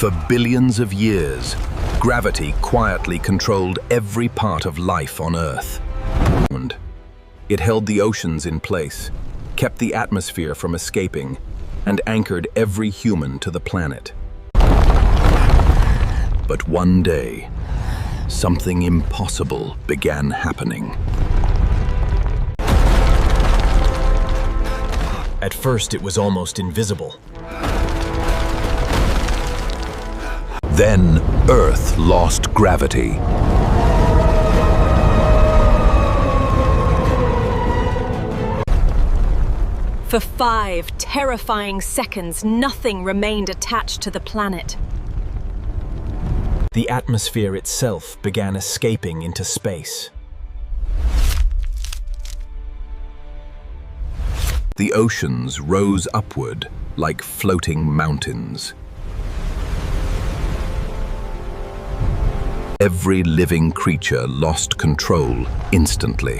For billions of years, gravity quietly controlled every part of life on Earth. It held the oceans in place, kept the atmosphere from escaping, and anchored every human to the planet. But one day, something impossible began happening. At first, it was almost invisible. Then, Earth lost gravity. For 5 terrifying seconds, nothing remained attached to the planet. The atmosphere itself began escaping into space. The oceans rose upward like floating mountains. Every living creature lost control instantly.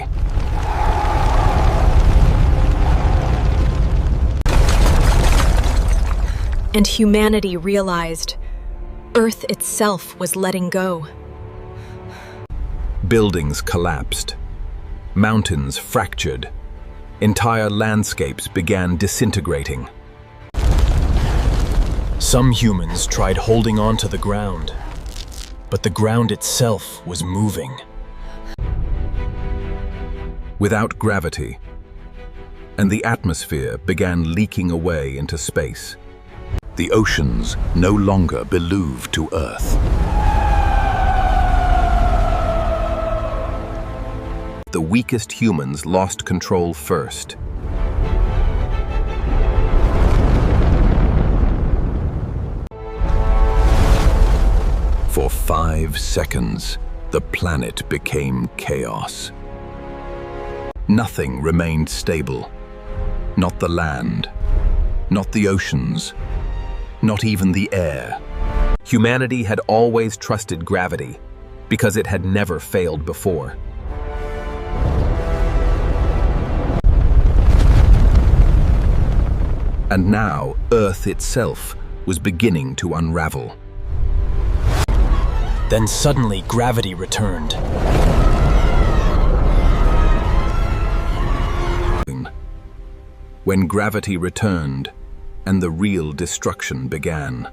And humanity realized Earth itself was letting go. Buildings collapsed. Mountains fractured. Entire landscapes began disintegrating. Some humans tried holding on to the ground, but the ground itself was moving. Without gravity, and the atmosphere began leaking away into space. The oceans no longer belonged to Earth. The weakest humans lost control first. For 5 seconds, the planet became chaos. Nothing remained stable. Not the land, not the oceans, not even the air. Humanity had always trusted gravity because it had never failed before. And now, Earth itself was beginning to unravel. Then suddenly gravity returned. When gravity returned, and the real destruction began.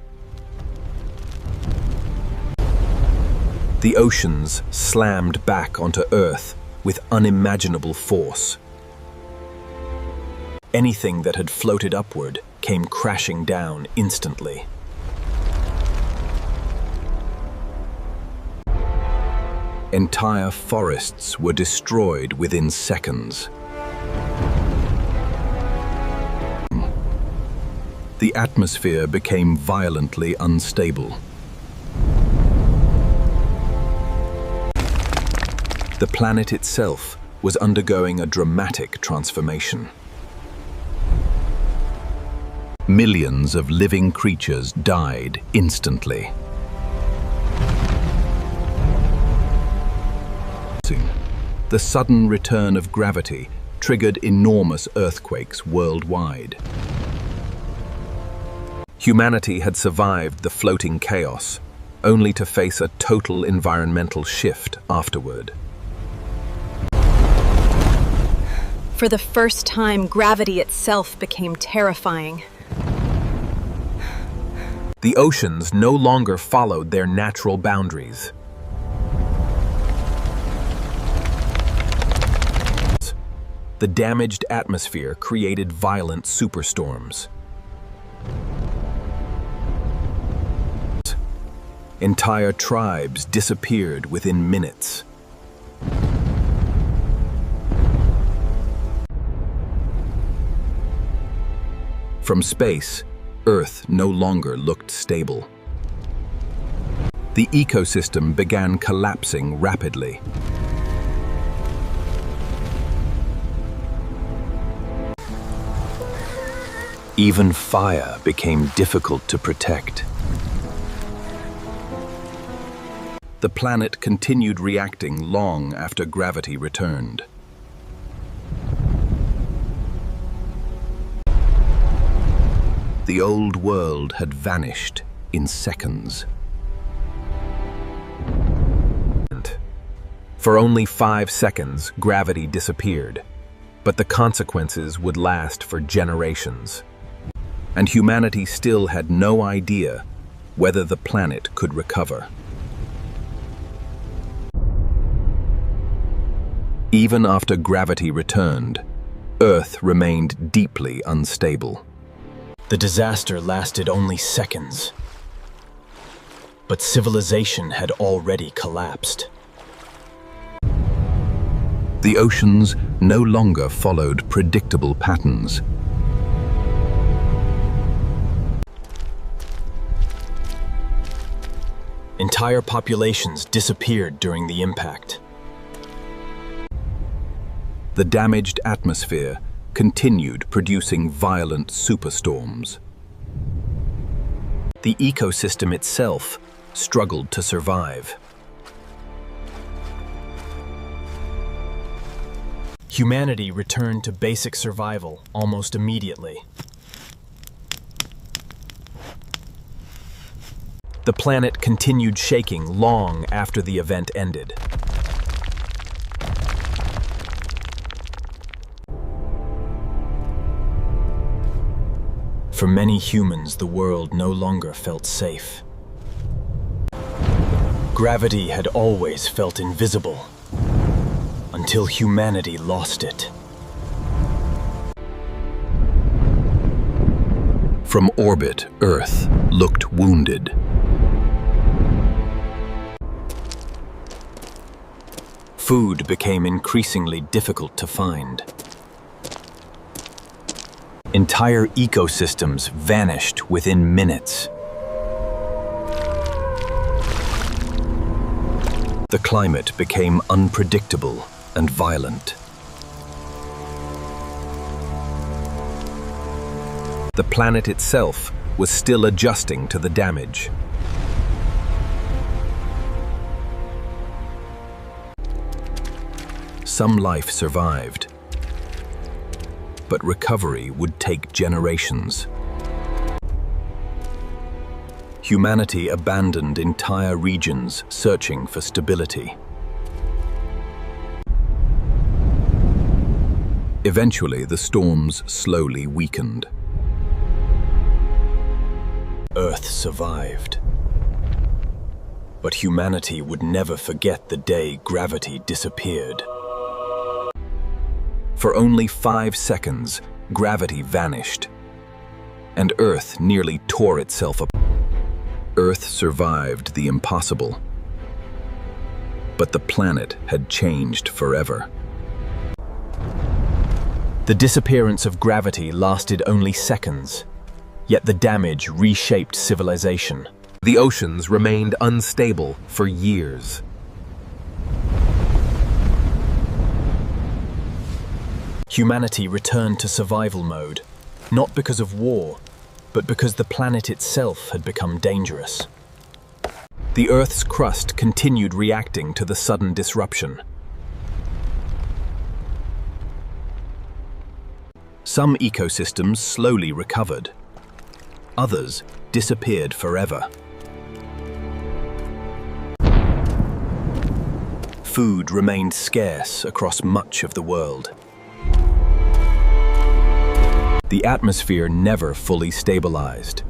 The oceans slammed back onto Earth with unimaginable force. Anything that had floated upward came crashing down instantly. Entire forests were destroyed within seconds. The atmosphere became violently unstable. The planet itself was undergoing a dramatic transformation. Millions of living creatures died instantly. The sudden return of gravity triggered enormous earthquakes worldwide. Humanity had survived the floating chaos, only to face a total environmental shift afterward. For the first time, gravity itself became terrifying. The oceans no longer followed their natural boundaries. The damaged atmosphere created violent superstorms. Entire tribes disappeared within minutes. From space, Earth no longer looked stable. The ecosystem began collapsing rapidly. Even fire became difficult to protect. The planet continued reacting long after gravity returned. The old world had vanished in seconds. For only 5 seconds, gravity disappeared, but the consequences would last for generations. And humanity still had no idea whether the planet could recover. Even after gravity returned, Earth remained deeply unstable. The disaster lasted only seconds, but civilization had already collapsed. The oceans no longer followed predictable patterns. Entire populations disappeared during the impact. The damaged atmosphere continued producing violent superstorms. The ecosystem itself struggled to survive. Humanity returned to basic survival almost immediately. The planet continued shaking long after the event ended. For many humans, the world no longer felt safe. Gravity had always felt invisible, until humanity lost it. From orbit, Earth looked wounded. Food became increasingly difficult to find. Entire ecosystems vanished within minutes. The climate became unpredictable and violent. The planet itself was still adjusting to the damage. Some life survived, but recovery would take generations. Humanity abandoned entire regions searching for stability. Eventually, the storms slowly weakened. Earth survived. But humanity would never forget the day gravity disappeared. For only 5 seconds, gravity vanished, and Earth nearly tore itself apart. Earth survived the impossible, but the planet had changed forever. The disappearance of gravity lasted only seconds, yet the damage reshaped civilization. The oceans remained unstable for years. Humanity returned to survival mode, not because of war, but because the planet itself had become dangerous. The Earth's crust continued reacting to the sudden disruption. Some ecosystems slowly recovered. Others disappeared forever. Food remained scarce across much of the world. The atmosphere never fully stabilized.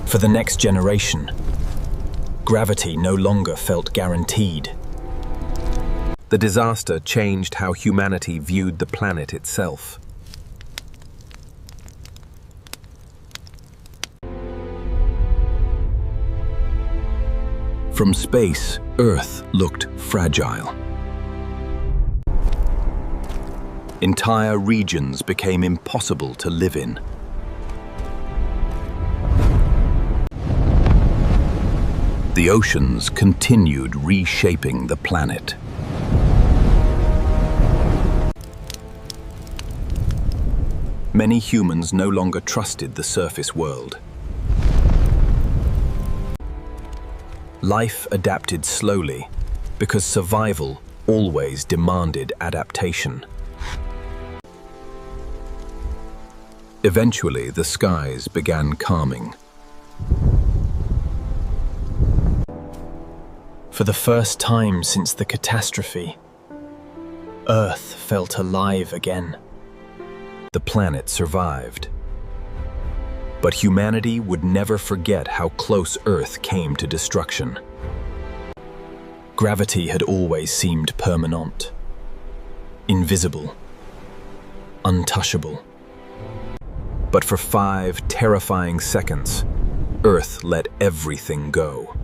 For the next generation, gravity no longer felt guaranteed. The disaster changed how humanity viewed the planet itself. From space, Earth looked fragile. Entire regions became impossible to live in. The oceans continued reshaping the planet. Many humans no longer trusted the surface world. Life adapted slowly because survival always demanded adaptation. Eventually, the skies began calming. For the first time since the catastrophe, Earth felt alive again. The planet survived. But humanity would never forget how close Earth came to destruction. Gravity had always seemed permanent, invisible, untouchable. But for 5 terrifying seconds, Earth let everything go.